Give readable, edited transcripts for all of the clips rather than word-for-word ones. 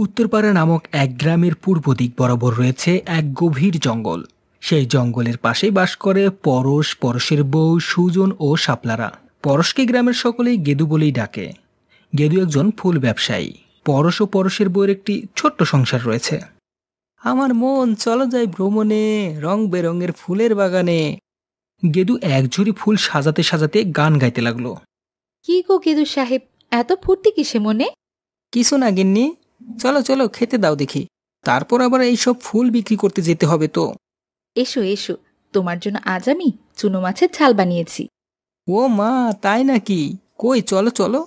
উত্তরপাড়া নামক এক গ্রামের পূর্ব দিক বরাবর রয়েছে এক গভীর জঙ্গল। সেই জঙ্গলের পাশেই বাস করে পরশ, পরশের বউ, সুজন ও শাপলারা। পরশকে গ্রামের সকলেই গেদু বলেই ডাকে। গেদু একজন ফুল ব্যবসায়ী। পরশ ও পরশের বউয়ের একটি ছোট্ট সংসার রয়েছে। আমার মন, চলো যাই ভ্রমণে, রং বেরঙের ফুলের বাগানে। গেদু এক ঝুড়ি ফুল সাজাতে সাজাতে গান গাইতে লাগলো। কি গো গেদু সাহেব, এত ফুর্তি কিসে মনে? কিছু না গিন্নি, চলো চলো খেতে দাও দেখি, তারপর আবার এইসব ফুল বিক্রি করতে যেতে হবে তো। এসো এসো, তোমার জন্য আজ আমি চুনো মাছের ঝাল বানিয়েছি। ও মা, তাই নাকি? কই, চলো চলো।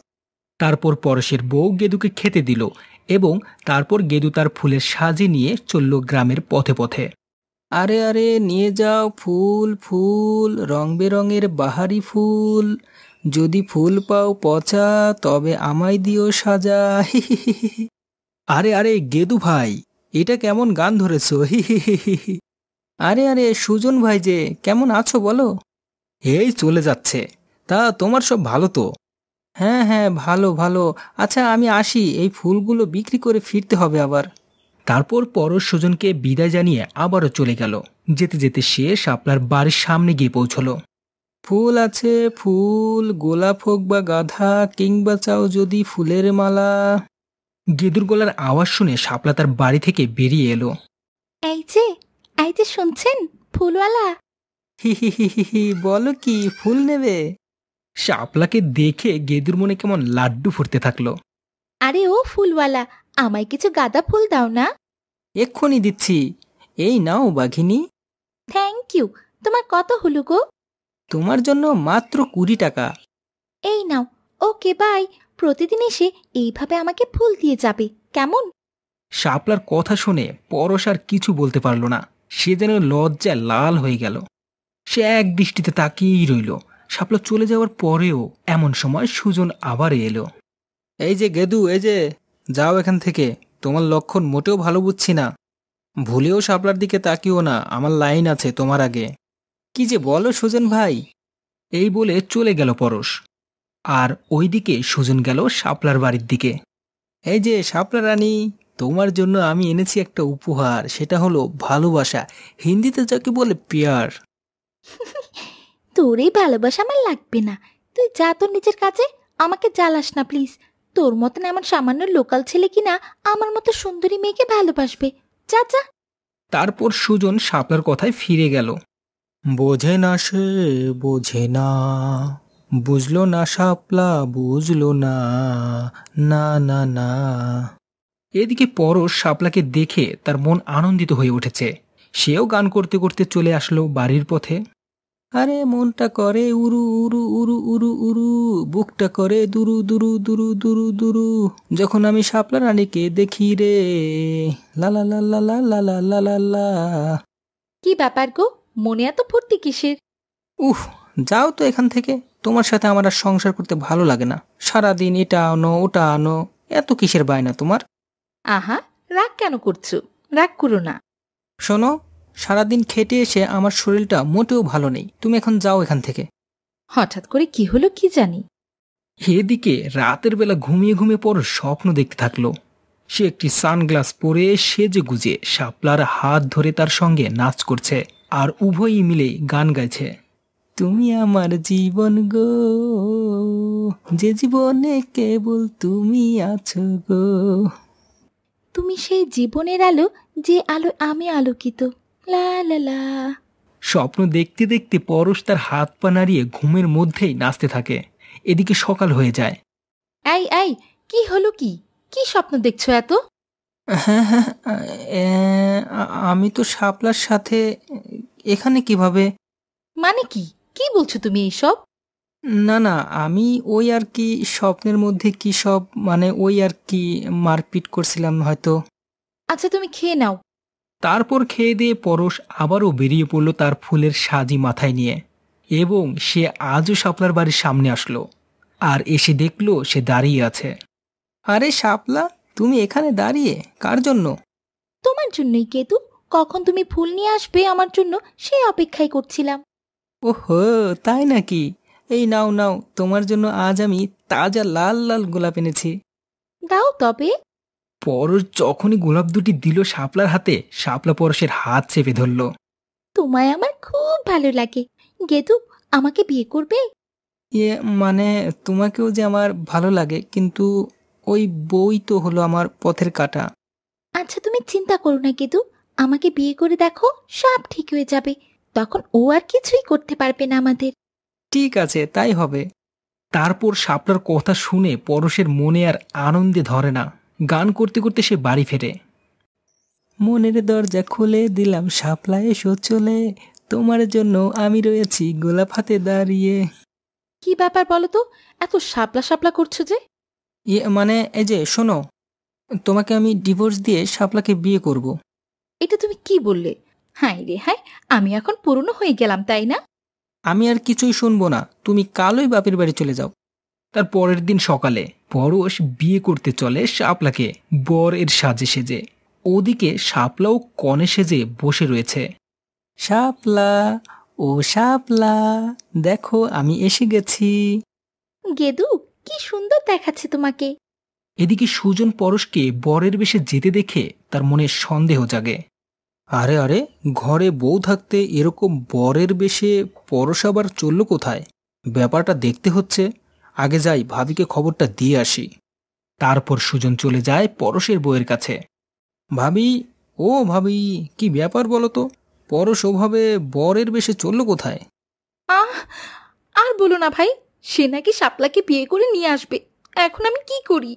তারপর পরশের বউ গেদুকে খেতে দিল এবং তারপর গেদু তার ফুলের সাজি নিয়ে চলল গ্রামের পথে পথে। আরে আরে, নিয়ে যাও ফুল ফুল, রং বেরঙের বাহারি ফুল। যদি ফুল পাও পচা, তবে আমায় দিও সাজা। আরে আরে গেদু ভাই, এটা কেমন গান ধরেছো? আরে আরে সুজন ভাই যে, কেমন আছো বলো? এই চলে যাচ্ছে। তা তোমার সব ভালো তো? হ্যাঁ হ্যাঁ, ভালো ভালো। আচ্ছা আমি আসি, এই ফুলগুলো বিক্রি করে ফিরতে হবে আবার। তারপর পরশ সুজনকে বিদায় জানিয়ে আবারও চলে গেল। যেতে যেতে সে শাপলার বাড়ির সামনে গিয়ে পৌঁছলো। ফুল আছে ফুল, গোলাপ হোক বা গাধা, কিংবা চাও যদি ফুলের মালা। গেদুর গলার আওয়াজ শুনে শাপলা তার বাড়ি থেকে বেরিয়ে এলো। এই যে শুনছেন, ফুলওয়ালা। হি হি হি হি হি, বলো কি, ফুল নেবে? শাপলাকে দেখে গেদুর মনে কেমন লাড্ডু ফুটতে থাকলো। আরে ও ফুলওয়ালা, আমায় কিছু গাঁদা ফুল দাও না। এক্ষুনি দিচ্ছি, এই নাও বাঘিনী। Thank you. তোমার কত হলো গো? তোমার জন্য মাত্র 20 টাকা। এই নাও। Okay bye. প্রতিদিন এসে এইভাবে আমাকে ফুল দিয়ে যাবে, কেমন? শাপলার কথা শুনে পরশ আর কিছু বলতে পারল না। সে যেন লজ্জায় লাল হয়ে গেল। সে এক দৃষ্টিতে তাকিয়েই রইল। শাপলা চলে যাওয়ার পরেও এমন সময় সুজন আবার এলো। এই যে গেদু, এই যে, যাও এখান থেকে, তোমার লক্ষণ মোটেও ভালো বুঝছি না। ভুলেও শাপলার দিকে তাকিও না, আমার লাইন আছে তোমার আগে। কি যে বলো সুজন ভাই? এই বলে চলে গেল পরশ। আর ওইদিকে সুজন গেল শাপলার বাড়ির দিকে। এই যে শাপলা রানী, তোমার জন্য আমি এনেছি একটা উপহার, সেটা হলো ভালোবাসা। হিন্দিতে যাকে বলে পিয়ার। তোর এই ভালোবাসা আমার লাগবে না। তুই যা তোর নিজের কাছে, আমাকে জ্বালাস না প্লিজ। তোর মতন এমন সামান্য লোকাল ছেলে কিনা আমার মতো সুন্দরী মেয়েকে ভালোবাসবে? যা যা। তারপর সুজন শাপলার কথায় ফিরে গেল। বোঝে না সে, বোঝে না, বুঝলো না শাপলা, বুঝলো না, না না না। এদিকে পরশ শাপলাকে দেখে তার মন আনন্দিত হয়ে উঠেছে। সেও গান করতে করতে চলে আসলো বাড়ির পথে। আরে মনটা করে উরু উরু উরু উরু উরু, বুকটা করে দুরু দুরু দুরু দুরু দুরু, যখন আমি শাপলা রানীকে দেখি রে, লা লা লা লা লা লা লা লা লা লা। কি ব্যাপার গো, মনে এত ফুর্তি কিসের? উহ, যাও তো এখান থেকে, তোমার সাথে আমার আর সংসার করতে ভালো লাগে না। সারাদিন এটা আনো ওটা আনো, এত কিসের বায়না তোমার? আহা, রাগ কেন করছো? রাগ করো না। শোনো, সারাদিন খেটে এসে আমার শরীরটা মোটেও ভালো নেই, তুমি এখন যাও এখান থেকে। হঠাৎ করে কি হলো কি জানি। এদিকে রাতের বেলা ঘুমিয়ে ঘুমিয়ে পর স্বপ্ন দেখতে থাকলো। সে একটি সানগ্লাস পরে সেজে গুজে শাপলার হাত ধরে তার সঙ্গে নাচ করছে, আর উভয়ই মিলে গান গাইছে। তুমি আমার জীবন গো, যে জীবনে কেবল তুমি আছো গো। তুমি সেই জীবনের আলো, যে আলো আমি আলোকিত। লা লা লা। স্বপ্ন দেখতে দেখতে পরশ তার হাত পা নাড়িয়ে ঘুমের মধ্যেই নাচতে থাকে। এদিকে সকাল হয়ে যায়। এই এই, কি হলো কি? কি স্বপ্ন দেখছো এত? হ্যাঁ হ্যাঁ, আমি তো শাপলার সাথে। এখানে কিভাবে? মানে কি? কি বলছো তুমি এইসব? না না, আমি ওই আর কি, স্বপ্নের মধ্যে কি সব, মানে ওই আর কি, মারপিট করছিলাম হয়তো। আচ্ছা তুমি খেয়ে নাও। তারপর খেয়ে দিয়ে পরশ আবারও বেরিয়ে পড়ল তার ফুলের সাজি মাথায় নিয়ে, এবং সে আজও শাপলার বাড়ির সামনে আসলো। আর এসে দেখলো সে দাঁড়িয়ে আছে। আরে শাপলা, তুমি এখানে দাঁড়িয়ে কার জন্য? তোমার জন্যই কেতু। কখন তুমি ফুল নিয়ে আসবে আমার জন্য, সেই অপেক্ষাই করছিলাম। ওহো, তাই নাকি? এই নাও নাও, তোমার জন্য আজ আমি তাজা লাল লাল গোলাপ এনেছি। দাও তবে। পরশ যখনই গোলাপ দুটি দিল শাপলার হাতে, শাপলা পরশের হাত চেপে ধরল। তোমায় আমার খুব ভালো লাগে। গেদু, আমাকে বিয়ে করবে? ইয়ে মানে, তোমাকেও যে আমার ভালো লাগে, কিন্তু ওই বই তো হলো আমার পথের কাঁটা। আচ্ছা, তুমি চিন্তা করো না গেদু, আমাকে বিয়ে করে দেখো, সব ঠিক হয়ে যাবে। তখন ও আর কিছুই করতে পারবে না আমাদের। ঠিক আছে, তাই হবে। তারপর শাপলার কথা শুনে পরশের মনে আর আনন্দে ধরে না। গান করতে করতে সে বাড়ি ফেরে। মনের দরজা খুলে দিলাম শাপলা এসো চলে, তোমার জন্য আমি রয়েছি গোলাপ হাতে দাঁড়িয়ে। কি ব্যাপার বলো তো, এত শাপলা শাপলা করছো যে? ইয়ে মানে, এই যে শোনো, তোমাকে আমি ডিভোর্স দিয়ে শাপলাকে বিয়ে করব। এটা তুমি কি বললে? হাই রে হাই, আমি এখন পুরনো হয়ে গেলাম তাই না? আমি আর কিছুই শুনবো না, তুমি কালই বাপের বাড়ি চলে যাও। তার পরের দিন সকালে পরশ বিয়ে করতে চলে শাপলাকে বর এর সাজে সেজে। ওদিকে শাপলাও কনে সেজে বসে রয়েছে। শাপলা, ও শাপলা, দেখো আমি এসে গেছি। গেদু, কি সুন্দর দেখাচ্ছে তোমাকে। এদিকে সুজন পরশকে বরের বেশে যেতে দেখে তার মনে সন্দেহ জাগে। আরে আরে, ঘরে বউ থাকতে এরকম বরের বেশে পরশ আবার চলল কোথায়? ব্যাপারটা দেখতে হচ্ছে। আগে যাই, ভাবিকে খবরটা দিয়ে আসি। তারপর সুজন চলে যায় পরশের বউয়ের কাছে। ভাবি, ও ভাবি, কি ব্যাপার বলো তো? পরশ ওভাবে বরের বেশে চলল কোথায়? আহ, আর বলো না ভাই, সে নাকি শাপলাকে বিয়ে করে নিয়ে আসবে। এখন আমি কি করি?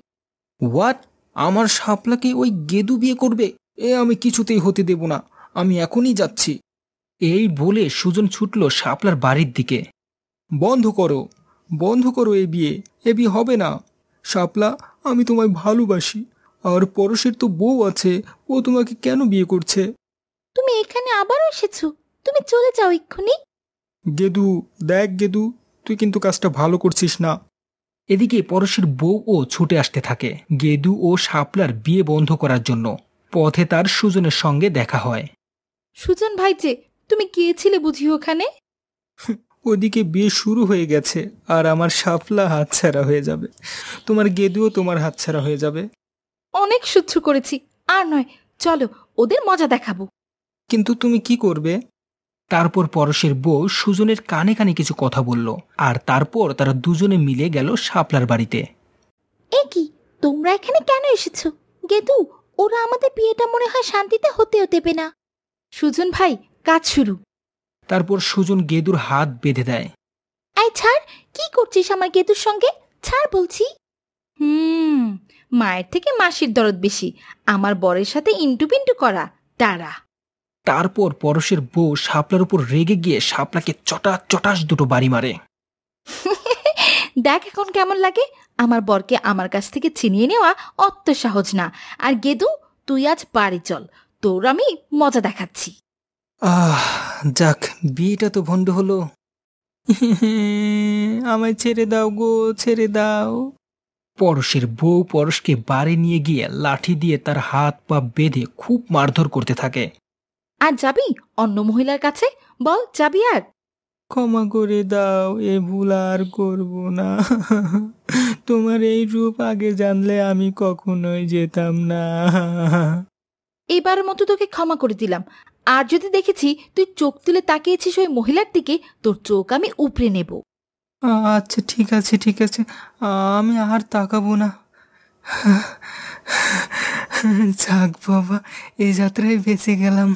হোয়াট? আমার শাপলাকে ওই গেদু বিয়ে করবে? এ আমি কিছুতেই হতে দেব না। আমি এখনই যাচ্ছি। এই বলে সুজন ছুটল শাপলার বাড়ির দিকে। বন্ধ করো, বন্ধ করো এ বিয়ে। এ বিয়ে হবে না। শাপলা, আমি তোমায় ভালোবাসি। আর পরশের তো বউ আছে, ও তোমাকে কেন বিয়ে করছে? তুমি এখানে আবারও এসেছো? তুমি চলে যাও এক্ষুনি। গেদু, দেখ গেদু, তুই কিন্তু কাজটা ভালো করছিস না। এদিকে পরশের বউও ছুটে আসতে থাকে গেদু ও শাপলার বিয়ে বন্ধ করার জন্য। পথে তার সুজনের সঙ্গে দেখা হয়। সুজন ভাই যে, তুমি গিয়েছিলে বুঝি ওখানে? ওদিকে বিয়ে শুরু হয়ে গেছে, আর আমার শাপলা হাতছাড়া হয়ে যাবে। তোমার গেদুও তোমার হাতছাড়া হয়ে যাবে। অনেক সহ্য করেছি, আর নয়, চলো ওদের মজা দেখাবো। কিন্তু তুমি কি করবে? তারপর পরশের বউ সুজনের কানে কানে কিছু কথা বলল, আর তারপর তারা দুজনে মিলে গেল শাপলার বাড়িতে। এ কি, তোমরা এখানে কেন এসেছো? গেদু, ওরা আমাদের বিয়েটা মনে হয় শান্তিতে হতেও দেবে না। সুজন ভাই, কাজ শুরু। তারপর সুজন গেদুর হাত বেঁধে দেয়। এই ছাড়, কি করছিস আমার গেদুর সঙ্গে? ছাড় বলছি। মায়ের থেকে মাসির দরদ বেশি, আমার বরের সাথে ইন্টু পিন্টু করা। তারা তারপর পরশের বউ শাপলার উপর রেগে গিয়ে শাপলাকে চটাস চটাস দুটো বাড়ি মারে। দেখ এখন কেমন লাগে। আমার বরকে আমার কাছ থেকে ছিনিয়ে নেওয়া অত সহজ না। আর গেদু, তুই আজ বাড়ি চল, তোর আমি মজা দেখাচ্ছি। আহ, যাক, বিয়েটা তো ভণ্ড হলো। আমায় ছেড়ে দাও গো, ছেড়ে দাও। পরশের বউ পরশকে বাড়ি নিয়ে গিয়ে লাঠি দিয়ে তার হাত পা বেঁধে খুব মারধর করতে থাকে। আর যাবি অন্য মহিলার কাছে? বল, যাবি আর? ক্ষমা করে দাও, এ ভুল আর করব না। তোমার এই রূপ আগে জানলে আমি কখনোই যেতাম না। এবার মতো তোকে ক্ষমা করে দিলাম। আর যদি দেখেছি তুই চোখ তুলে তাকিয়েছিস ওই মহিলার দিকে, তোর চোখ আমি উপড়ে নেব। আচ্ছা, ঠিক আছে, ঠিক আছে, আমি আর তাকাবো না। যাক বাবা, এই যাত্রায় বেঁচে গেলাম।